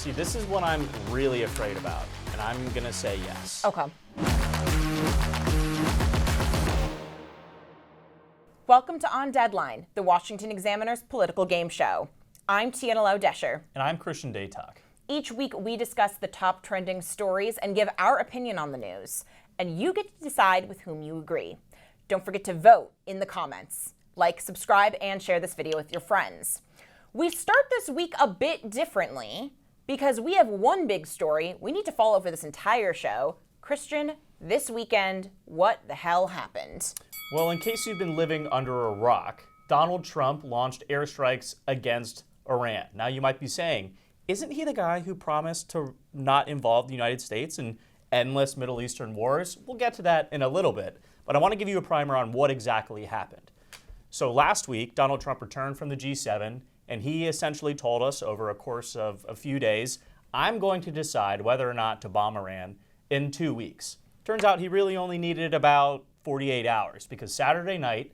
See, this is what I'm really afraid about, and I'm going to say yes. Okay. Welcome to On Deadline, the Washington Examiner's political game show. I'm Tiana Desher. And I'm Christian Daytok. Each week, we discuss the top trending stories and give our opinion on the news. And you get to decide with whom you agree. Don't forget to vote in the comments. Like, subscribe, and share this video with your friends. We start this week a bit differently because we have one big story we need to follow for this entire show. Christian, this weekend, what the hell happened? Well, in case you've been living under a rock, Donald Trump launched airstrikes against Iran. Now you might be saying, isn't he the guy who promised to not involve the United States in endless Middle Eastern wars? We'll get to that in a little bit, but I want to give you a primer on what exactly happened. So last week, Donald Trump returned from the G7, and he essentially told us over a course of a few days, I'm going to decide whether or not to bomb Iran in 2 weeks. Turns out he really only needed about 48 hours because Saturday night,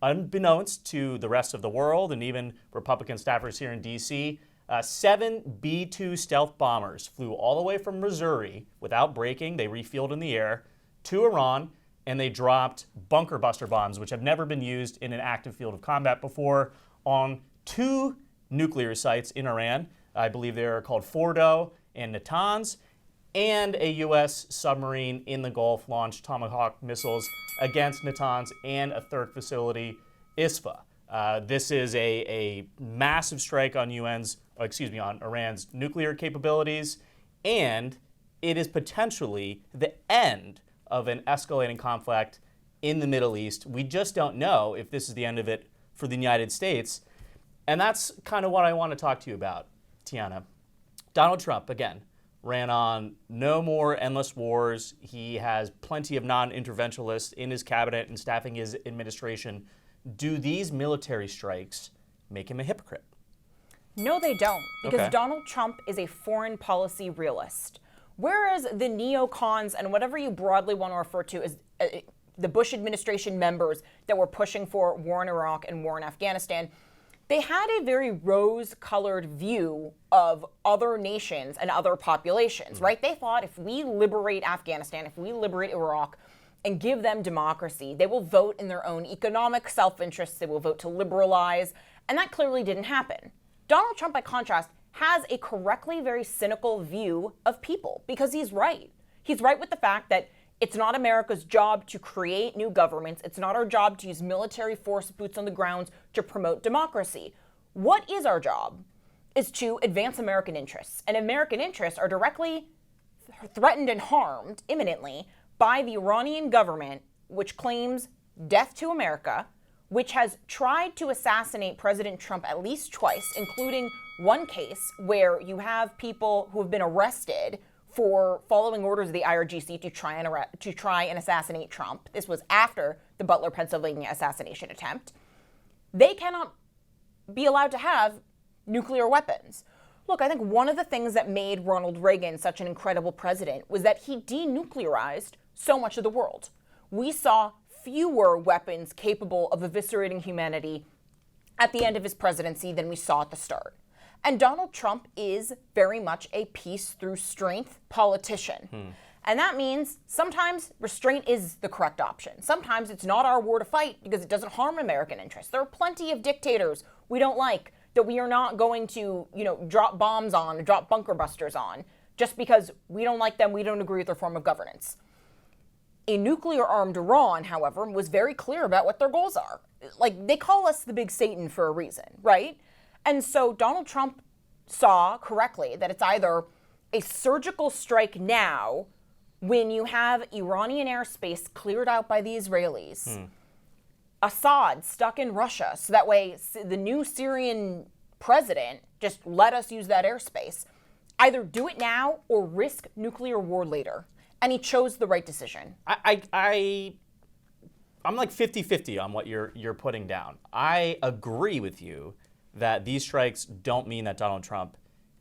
unbeknownst to the rest of the world and even Republican staffers here in D.C., 7 B-2 stealth bombers flew all the way from Missouri without braking. They refueled in the air to Iran, and they dropped bunker buster bombs, which have never been used in an active field of combat before, on 2 nuclear sites in Iran. I believe they are called Fordo and Natanz, and a U.S. submarine in the Gulf launched Tomahawk missiles against Natanz and a third facility, Isfa. This is a massive strike on Iran's nuclear capabilities, and it is potentially the end of an escalating conflict in the Middle East. We just don't know if this is the end of it for the United States, and that's kind of what I want to talk to you about, Tiana. Donald Trump, again, ran on no more endless wars. He has plenty of non-interventionalists in his cabinet and staffing his administration. Do these military strikes make him a hypocrite? No, they don't, because Okay. Donald Trump is a foreign policy realist. Whereas the neocons and whatever you broadly want to refer to as the Bush administration members that were pushing for war in Iraq and war in Afghanistan, they had a very rose-colored view of other nations and other populations, right? They thought if we liberate Afghanistan, if we liberate Iraq and give them democracy, they will vote in their own economic self-interests, they will vote to liberalize, and that clearly didn't happen. Donald Trump, by contrast, has a correctly very cynical view of people because he's right. He's right with the fact that it's not America's job to create new governments. It's not our job to use military force, boots on the ground to promote democracy. What is our job is to advance American interests. And American interests are directly threatened and harmed imminently by the Iranian government, which claims death to America, which has tried to assassinate President Trump at least twice, including one case where you have people who have been arrested for following orders of the IRGC to try and assassinate Trump. This was after the Butler, Pennsylvania assassination attempt. They cannot be allowed to have nuclear weapons. Look, I think one of the things that made Ronald Reagan such an incredible president was that he denuclearized so much of the world. We saw fewer weapons capable of eviscerating humanity at the end of his presidency than we saw at the start. And Donald Trump is very much a peace through strength politician. And that means sometimes restraint is the correct option. Sometimes it's not our war to fight because it doesn't harm American interests. There are plenty of dictators we don't like that we are not going to, drop bombs on, drop bunker busters on, just because we don't like them, we don't agree with their form of governance. A nuclear-armed Iran, however, was very clear about what their goals are. Like, they call us the big Satan for a reason, right? And so Donald Trump saw correctly that it's either a surgical strike now when you have Iranian airspace cleared out by the Israelis, Assad stuck in Russia, so that way the new Syrian president just let us use that airspace. Either do it now or risk nuclear war later. And he chose the right decision. I'm like 50-50 on what you're putting down. I agree with you that these strikes don't mean that Donald Trump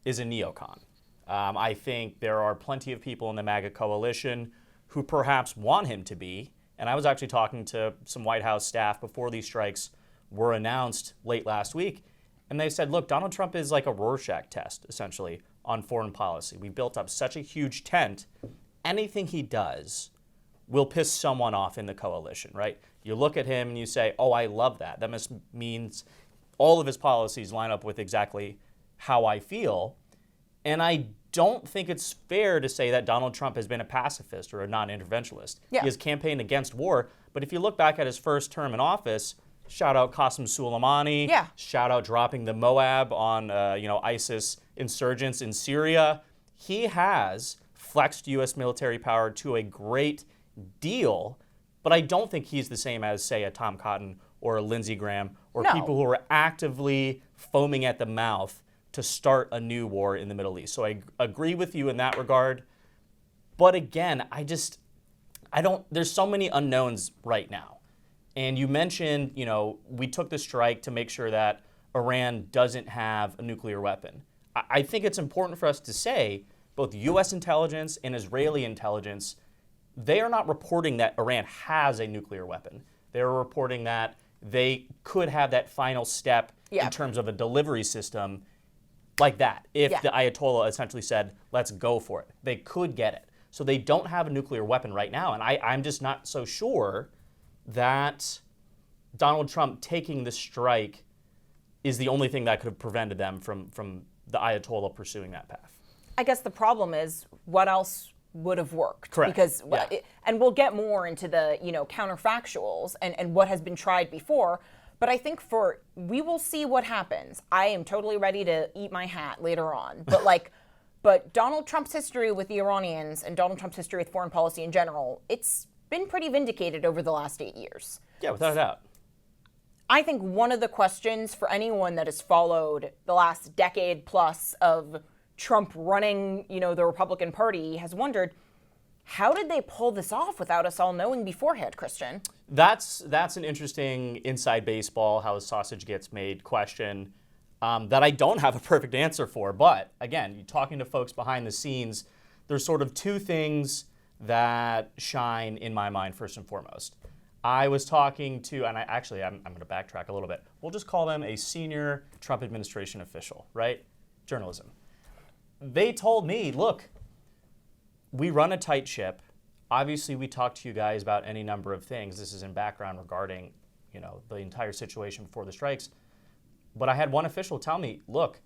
is a neocon. I think there are plenty of people in the MAGA coalition who perhaps want him to be. And I was actually talking to some White House staff before these strikes were announced late last week. And they said, look, Donald Trump is like a Rorschach test, essentially. on foreign policy. We built up such a huge tent. Anything he does will piss someone off in the coalition, right? You look at him and you say, oh, I love that. That must means all of his policies line up with exactly how I feel. And I don't think it's fair to say that Donald Trump has been a pacifist or a non-interventionist. Yeah. He has campaigned against war, but if you look back at his first term in office, shout out Qasem Soleimani, Yeah. shout out dropping the Moab on ISIS insurgents in Syria. He has flexed U.S. military power to a great deal, but I don't think he's the same as, say, a Tom Cotton or a Lindsey Graham or No. people who are actively foaming at the mouth to start a new war in the Middle East. So I agree with you in that regard. But again, there's so many unknowns right now. And you mentioned, we took the strike to make sure that Iran doesn't have a nuclear weapon. I think it's important for us to say both U.S. intelligence and Israeli intelligence, they are not reporting that Iran has a nuclear weapon. They're reporting that they could have that final step in terms of a delivery system like that. If the Ayatollah essentially said, let's go for it, they could get it. So they don't have a nuclear weapon right now. And I'm just not so sure that Donald Trump taking the strike is the only thing that could have prevented them from the Ayatollah pursuing that path. I guess the problem is what else would have worked. Correct. Because, Yeah. and we'll get more into the, counterfactuals and what has been tried before. But I think we will see what happens. I am totally ready to eat my hat later on. But but Donald Trump's history with the Iranians and Donald Trump's history with foreign policy in general, it's been pretty vindicated over the last 8 years. Yeah, without a doubt. I think one of the questions for anyone that has followed the last decade plus of Trump running, the Republican Party has wondered, how did they pull this off without us all knowing beforehand, Christian? That's an interesting inside baseball, how the sausage gets made question that I don't have a perfect answer for. But again, you're talking to folks behind the scenes, there's sort of two things that shine in my mind first and foremost. I was talking to, and I'm going to backtrack a little bit. We'll just call them a senior Trump administration official, right? Journalism. They told me, look, we run a tight ship. Obviously, we talked to you guys about any number of things. This is in background regarding, the entire situation before the strikes. But I had one official tell me, look,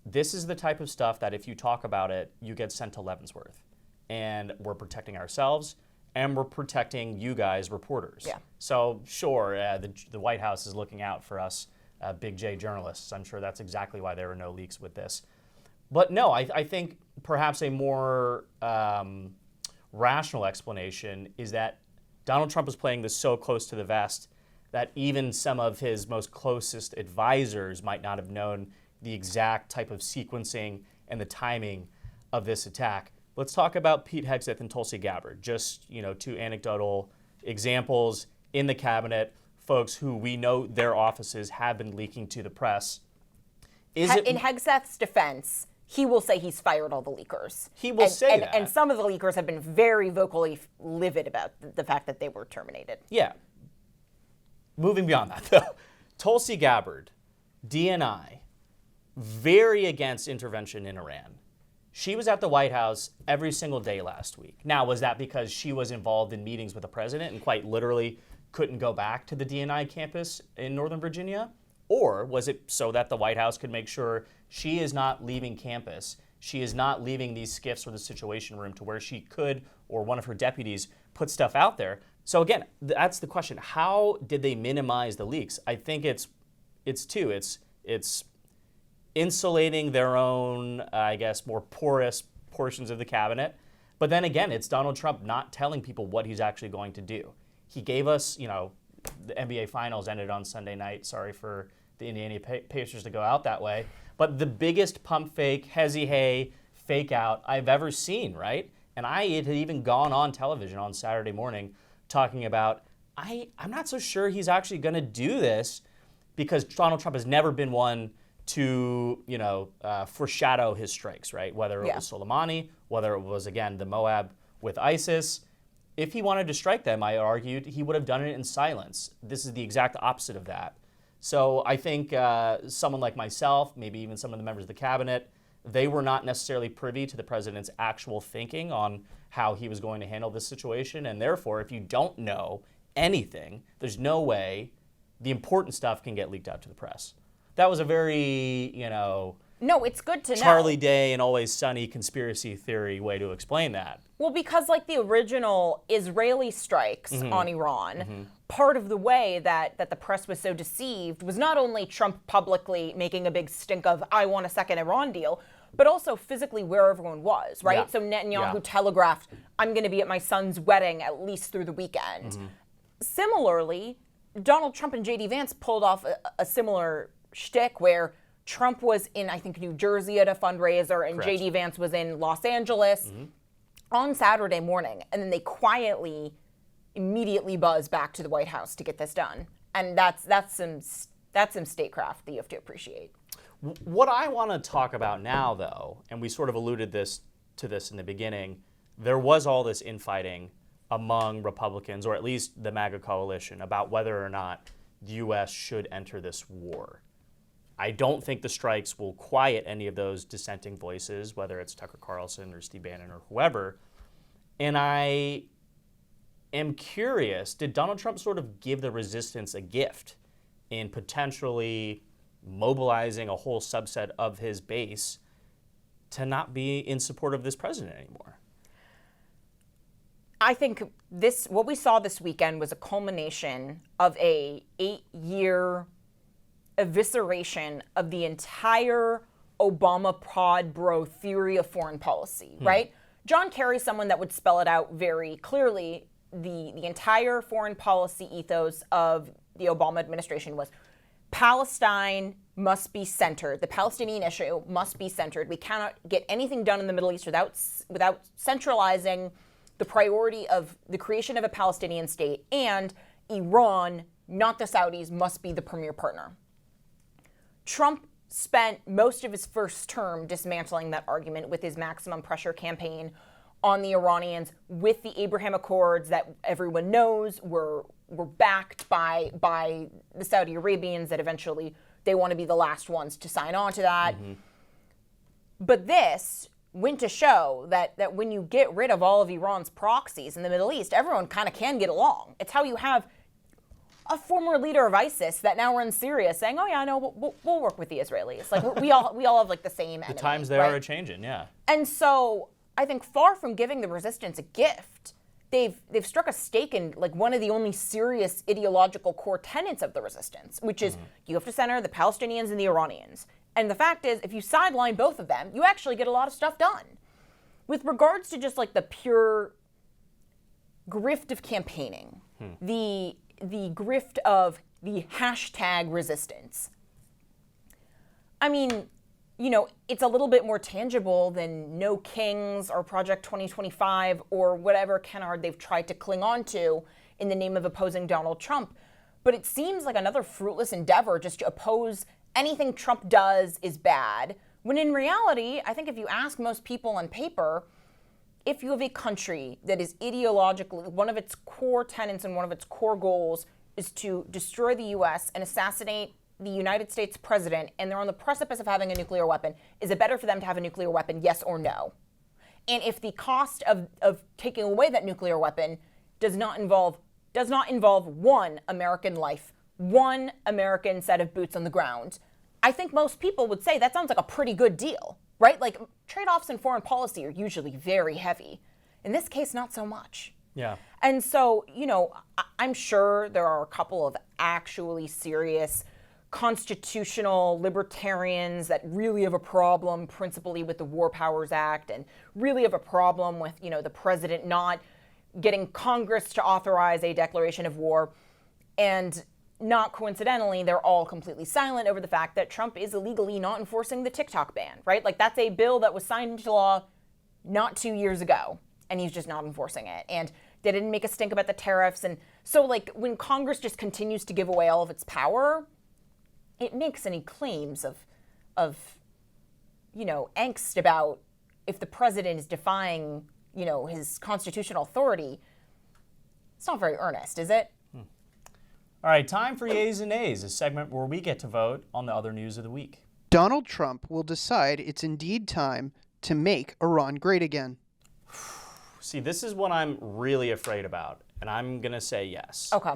this is the type of stuff that if you talk about it, you get sent to Leavenworth. And we're protecting ourselves, and we're protecting you guys, reporters. Yeah. So sure, the White House is looking out for us, big J journalists. I'm sure that's exactly why there were no leaks with this. But no, I think perhaps a more rational explanation is that Donald Trump is playing this so close to the vest that even some of his most closest advisors might not have known the exact type of sequencing and the timing of this attack. Let's talk about Pete Hegseth and Tulsi Gabbard, just two anecdotal examples in the cabinet, folks who we know their offices have been leaking to the press. In Hegseth's defense, he will say he's fired all the leakers. He will say that. And some of the leakers have been very vocally livid about the fact that they were terminated. Yeah. Moving beyond that, though, Tulsi Gabbard, DNI, very against intervention in Iran. She was at the White House every single day last week. Now, was that because she was involved in meetings with the president and quite literally couldn't go back to the DNI campus in Northern Virginia? Or was it so that the White House could make sure she is not leaving campus, she is not leaving these SCIFs or the Situation Room to where she could, or one of her deputies, put stuff out there? So again, that's the question. How did they minimize the leaks? I think it's two. It's insulating their own, more porous portions of the cabinet. But then again, it's Donald Trump not telling people what he's actually going to do. He gave us, the NBA Finals ended on Sunday night. Sorry for the Indiana Pacers to go out that way. But the biggest pump fake, hezzy hay, fake out I've ever seen, right? And I had even gone on television on Saturday morning talking about, I'm not so sure he's actually going to do this because Donald Trump has never been one to, foreshadow his strikes, right? Whether it was Soleimani, whether it was, again, the Moab with ISIS. If he wanted to strike them, I argued, he would have done it in silence. This is the exact opposite of that. So I think someone like myself, maybe even some of the members of the cabinet, they were not necessarily privy to the president's actual thinking on how he was going to handle this situation. And therefore, if you don't know anything, there's no way the important stuff can get leaked out to the press. That was a very, No, it's good to know. Charlie Day and Always Sunny conspiracy theory way to explain that. Well, because like the original Israeli strikes on Iran, part of the way that the press was so deceived was not only Trump publicly making a big stink of, I want a second Iran deal, but also physically where everyone was, right? Yeah. So Netanyahu Yeah. telegraphed, I'm going to be at my son's wedding at least through the weekend. Similarly, Donald Trump and J.D. Vance pulled off a similar shtick where Trump was in, I think, New Jersey at a fundraiser, and Correct. J.D. Vance was in Los Angeles on Saturday morning, and then they quietly, immediately buzz back to the White House to get this done. And that's some statecraft that you have to appreciate. What I want to talk about now, though, and we sort of alluded to this in the beginning, there was all this infighting among Republicans, or at least the MAGA coalition, about whether or not the U.S. should enter this war. I don't think the strikes will quiet any of those dissenting voices, whether it's Tucker Carlson or Steve Bannon or whoever. And I am curious, did Donald Trump sort of give the resistance a gift in potentially mobilizing a whole subset of his base to not be in support of this president anymore? I think what we saw this weekend was a culmination of a 8-year evisceration of the entire Obama prod bro theory of foreign policy, right? John Kerry's someone that would spell it out very clearly. The entire foreign policy ethos of the Obama administration was Palestine must be centered. The Palestinian issue must be centered. We cannot get anything done in the Middle East without centralizing the priority of the creation of a Palestinian state, and Iran, not the Saudis, must be the premier partner. Trump spent most of his first term dismantling that argument with his maximum pressure campaign on the Iranians, with the Abraham Accords that everyone knows were backed by the Saudi Arabians, that eventually they want to be the last ones to sign on to that. But this went to show that when you get rid of all of Iran's proxies in the Middle East, everyone kind of can get along. It's how you have a former leader of ISIS that now runs Syria saying, "Oh yeah, no, we'll work with the Israelis." Like we all have like the same enemy. The times they are changing, yeah. And so I think far from giving the resistance a gift, they've struck a stake in like one of the only serious ideological core tenets of the resistance, which is you have to center the Palestinians and the Iranians. And the fact is, if you sideline both of them, you actually get a lot of stuff done. With regards to just like the pure grift of campaigning, the grift of the hashtag resistance. I mean, it's a little bit more tangible than No Kings or Project 2025 or whatever canard they've tried to cling on to in the name of opposing Donald Trump. But it seems like another fruitless endeavor just to oppose anything Trump does is bad, when in reality, I think if you ask most people on paper, if you have a country that is ideologically, one of its core tenets and one of its core goals is to destroy the U.S. and assassinate the United States president, and they're on the precipice of having a nuclear weapon, is it better for them to have a nuclear weapon, yes or no? And if the cost of taking away that nuclear weapon does not involve one American life, one American set of boots on the ground, I think most people would say that sounds like a pretty good deal, right? Like trade-offs in foreign policy are usually very heavy. In this case, not so much. Yeah. And so, I'm sure there are a couple of actually serious constitutional libertarians that really have a problem principally with the War Powers Act and really have a problem with, the president not getting Congress to authorize a declaration of war. And not coincidentally, they're all completely silent over the fact that Trump is illegally not enforcing the TikTok ban, right? Like that's a bill that was signed into law not 2 years ago, and he's just not enforcing it. And they didn't make a stink about the tariffs. And so like when Congress just continues to give away all of its power, it makes any claims of angst about if the president is defying, his constitutional authority. It's not very earnest, is it? All right, time for Yays and Nays, a segment where we get to vote on the other news of the week. Donald Trump will decide it's indeed time to make Iran great again. See, this is what I'm really afraid about, and I'm going to say yes. Okay.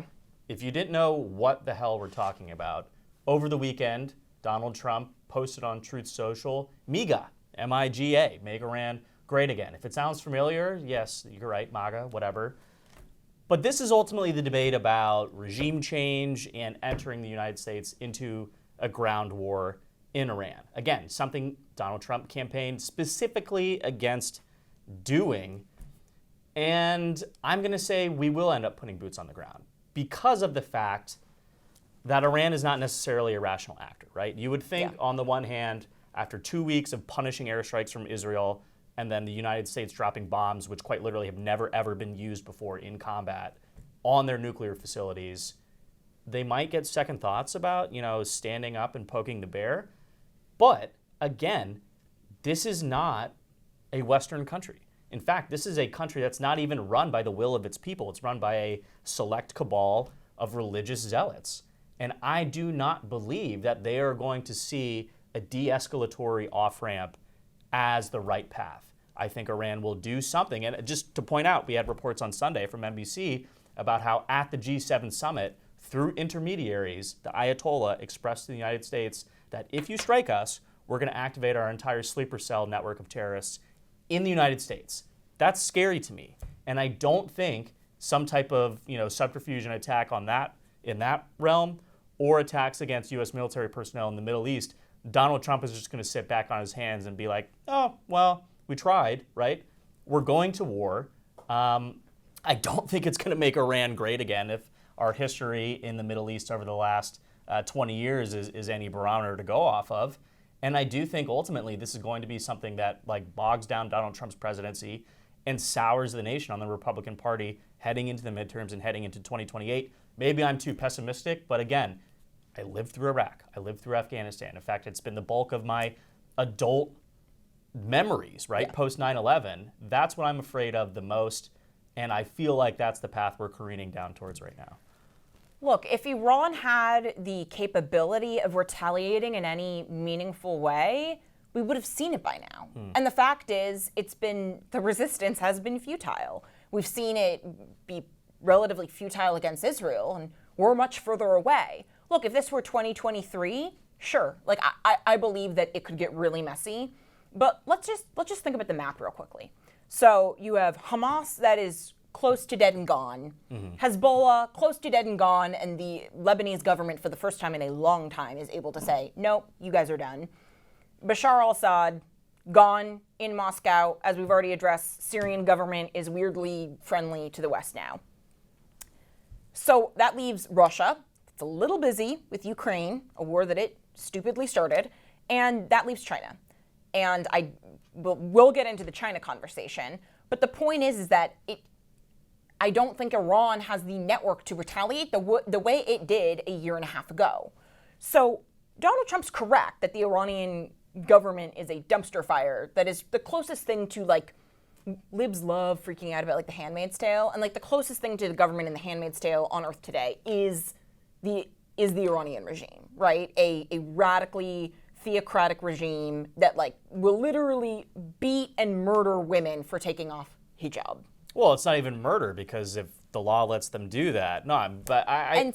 If you didn't know what the hell we're talking about, over the weekend, Donald Trump posted on Truth Social, MAGA, M-I-G-A, make Iran great again. If it sounds familiar, yes, you're right, MAGA, whatever. But this is ultimately the debate about regime change and entering the United States into a ground war in Iran. Again, something Donald Trump campaigned specifically against doing. And I'm going to say we will end up putting boots on the ground because of the fact that Iran is not necessarily a rational actor, right? You would think, on the one hand, after 2 weeks of punishing airstrikes from Israel and then the United States dropping bombs, which quite literally have never, ever been used before in combat, on their nuclear facilities, they might get second thoughts about, standing up and poking the bear. But, again, this is not a Western country. In fact, this is a country that's not even run by the will of its people. It's run by a select cabal of religious zealots. And I do not believe that they are going to see a de-escalatory off-ramp as the right path. I think Iran will do something. And just to point out, we had reports on Sunday from NBC about how at the G7 summit, through intermediaries, the Ayatollah expressed to the United States that if you strike us, we're going to activate our entire sleeper cell network of terrorists in the United States. That's scary to me. And I don't think some type of subterfuge and attack on that in that realm or attacks against U.S. military personnel in the Middle East, Donald Trump is just going to sit back on his hands and be like, oh, well, we tried, right? We're going to war. I don't think it's going to make Iran great again if our history in the Middle East over the last 20 years is any barometer to go off of. And I do think ultimately this is going to be something that bogs down Donald Trump's presidency and sours the nation on the Republican Party heading into the midterms and heading into 2028. Maybe I'm too pessimistic, but again, I lived through Iraq. I lived through Afghanistan. In fact, it's been the bulk of my adult memories, right? Post 9/11. That's what I'm afraid of the most. And I feel like that's the path we're careening down towards right now. Look, if Iran had the capability of retaliating in any meaningful way, we would have seen it by now. And the fact is, the resistance has been futile. We've seen it be relatively futile against Israel, and we're much further away. Look, if this were 2023, sure. I believe that it could get really messy. But let's just think about the map real quickly. So you have Hamas that is close to dead and gone, Hezbollah close to dead and gone, and the Lebanese government for the first time in a long time is able to say, nope, you guys are done. Bashar al-Assad, gone in Moscow. As we've already addressed, Syrian government is weirdly friendly to the West now. So that leaves Russia. It's a little busy with Ukraine, a war that it stupidly started, and that leaves China. And we'll get into the China conversation, but the point is that I don't think Iran has the network to retaliate the way it did a year and a half ago. So Donald Trump's correct that the Iranian government is a dumpster fire that is the closest thing to libs love freaking out about The Handmaid's Tale, and the closest thing to the government in The Handmaid's Tale on Earth today is the Iranian regime, right? A radically theocratic regime that will literally beat and murder women for taking off hijab. Well, it's not even murder because if the law lets them do that, but I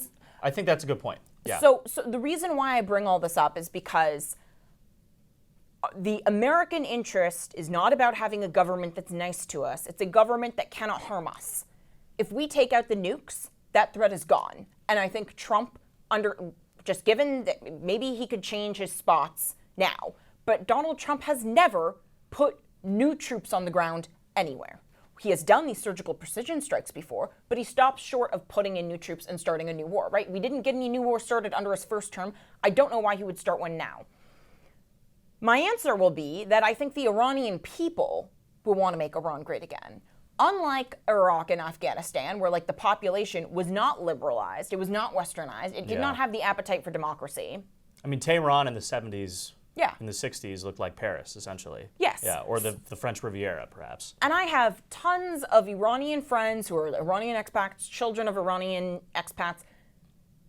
think that's a good point. Yeah. So the reason why I bring all this up is because the American interest is not about having a government that's nice to us. It's a government that cannot harm us. If we take out the nukes, that threat is gone. And I think Trump, just given that maybe he could change his spots now, but Donald Trump has never put new troops on the ground anywhere. He has done these surgical precision strikes before, but he stopped short of putting in new troops and starting a new war, right? We didn't get any new war started under his first term. I don't know why he would start one now. My answer will be that I think the Iranian people will want to make Iran great again. Unlike Iraq and Afghanistan, where the population was not liberalized, it was not westernized, it did not have the appetite for democracy. I mean, Tehran in the 70s, Yeah. in the 60s looked like Paris, essentially. Yes. Yeah, or the French Riviera, perhaps. And I have tons of Iranian friends who are Iranian expats, children of Iranian expats.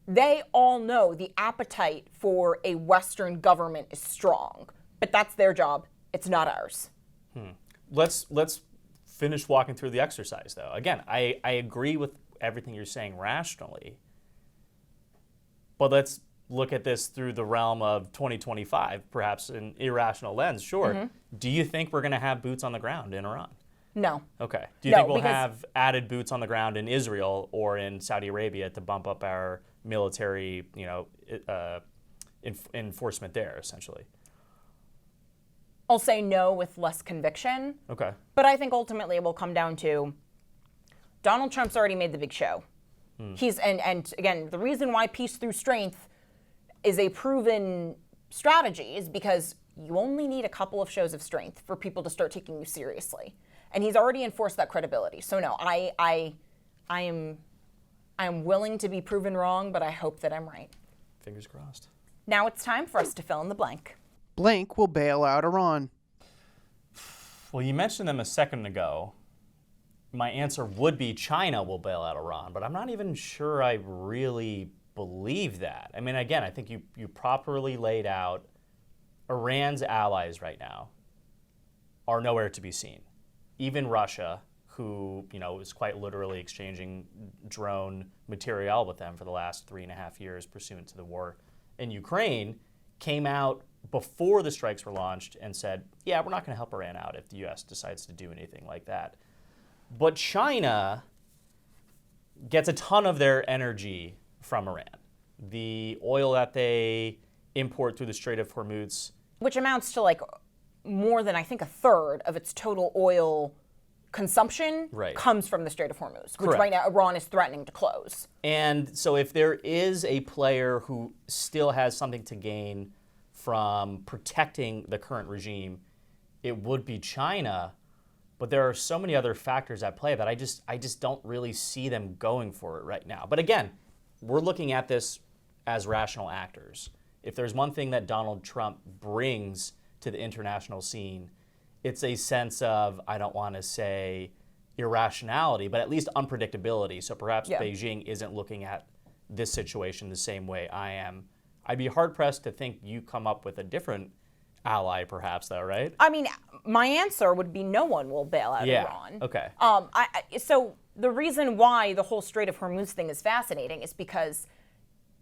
They all know the appetite for a Western government is strong, but that's their job. It's not ours. Let's finish walking through the exercise, though. Again, I agree with everything you're saying rationally, but let's look at this through the realm of 2025, perhaps an irrational lens. Sure. Do you think we're going to have boots on the ground in Iran? No. Okay. Do you think we'll have added boots on the ground in Israel or in Saudi Arabia to bump up our military, enforcement there, essentially? I'll say no with less conviction. Okay. But I think ultimately it will come down to Donald Trump's already made the big show. He's and again, the reason why peace through strength is a proven strategy is because you only need a couple of shows of strength for people to start taking you seriously. And he's already enforced that credibility. So no, I am willing to be proven wrong, but I hope that I'm right. Fingers crossed. Now it's time for us to fill in the blank. Blank will bail out Iran. Well, you mentioned them a second ago. My answer would be China will bail out Iran, but I'm not even sure I really believe that. I mean, again, I think you properly laid out Iran's allies right now are nowhere to be seen. Even Russia, who is quite literally exchanging drone material with them for the last 3.5 years pursuant to the war in Ukraine, came out before the strikes were launched and said, yeah, we're not going to help Iran out if the U.S. decides to do anything like that. But China gets a ton of their energy from Iran. The oil that they import through the Strait of Hormuz, which amounts to like more than I think a third of its total oil consumption comes from the Strait of Hormuz, which right now Iran is threatening to close. And so if there is a player who still has something to gain from protecting the current regime, it would be China. But there are so many other factors at play that I just don't really see them going for it right now. But again, we're looking at this as rational actors. If there's one thing that Donald Trump brings to the international scene, it's a sense of, I don't want to say irrationality, but at least unpredictability. So perhaps Beijing isn't looking at this situation the same way I am. I'd be hard-pressed to think you come up with a different ally, perhaps, though, right? I mean, my answer would be no one will bail out Iran. Okay. So the reason why the whole Strait of Hormuz thing is fascinating is because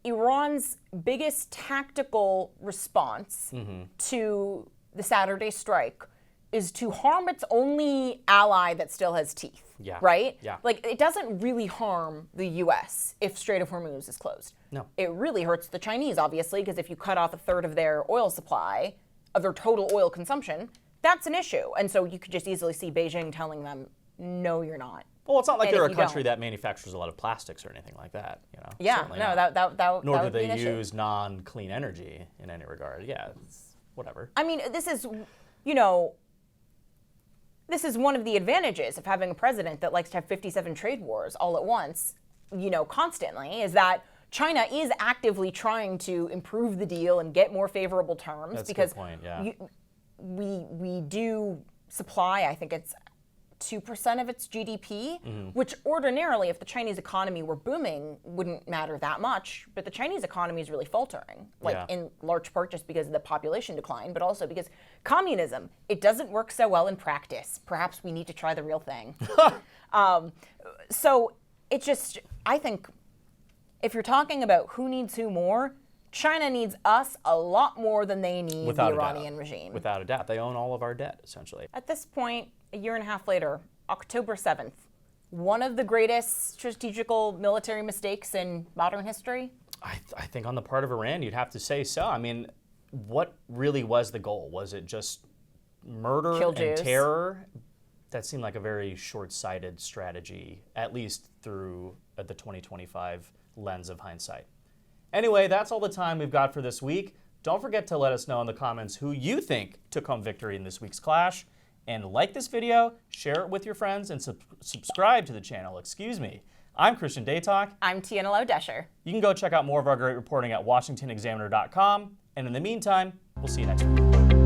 Iran's biggest tactical response to the Saturday strike is to harm its only ally that still has teeth, right? Yeah. Like, it doesn't really harm the U.S. if Strait of Hormuz is closed. No. It really hurts the Chinese, obviously, because if you cut off a third of their oil supply, of their total oil consumption, that's an issue. And so you could just easily see Beijing telling them, no, you're not. Well, it's not like they're a country that manufactures a lot of plastics or anything like that. Yeah, Certainly no, not. Nor do would be an they issue. use non-clean energy in any regard. Yeah, it's whatever. I mean, this is one of the advantages of having a president that likes to have 57 trade wars all at once, constantly, is that China is actively trying to improve the deal and get more favorable terms. That's because a good point, yeah. We do supply, I think it's 2% of its GDP, which ordinarily, if the Chinese economy were booming, wouldn't matter that much. But the Chinese economy is really faltering, in large part just because of the population decline, but also because communism, it doesn't work so well in practice. Perhaps we need to try the real thing. So it just, I think, if you're talking about who needs who more, China needs us a lot more than they need the Iranian regime. Without a doubt. They own all of our debt, essentially. At this point, a year and a half later, October 7th, one of the greatest strategical military mistakes in modern history? I think on the part of Iran, you'd have to say so. I mean, what really was the goal? Was it just murder and terror? That seemed like a very short-sighted strategy, at least through the 2025 lens of hindsight. Anyway, that's all the time we've got for this week. Don't forget to let us know in the comments who you think took home victory in this week's clash. And like this video, share it with your friends, and subscribe to the channel. I'm Christian Daytalk. I'm Tiana Desher. You can go check out more of our great reporting at washingtonexaminer.com. And in the meantime, we'll see you next week.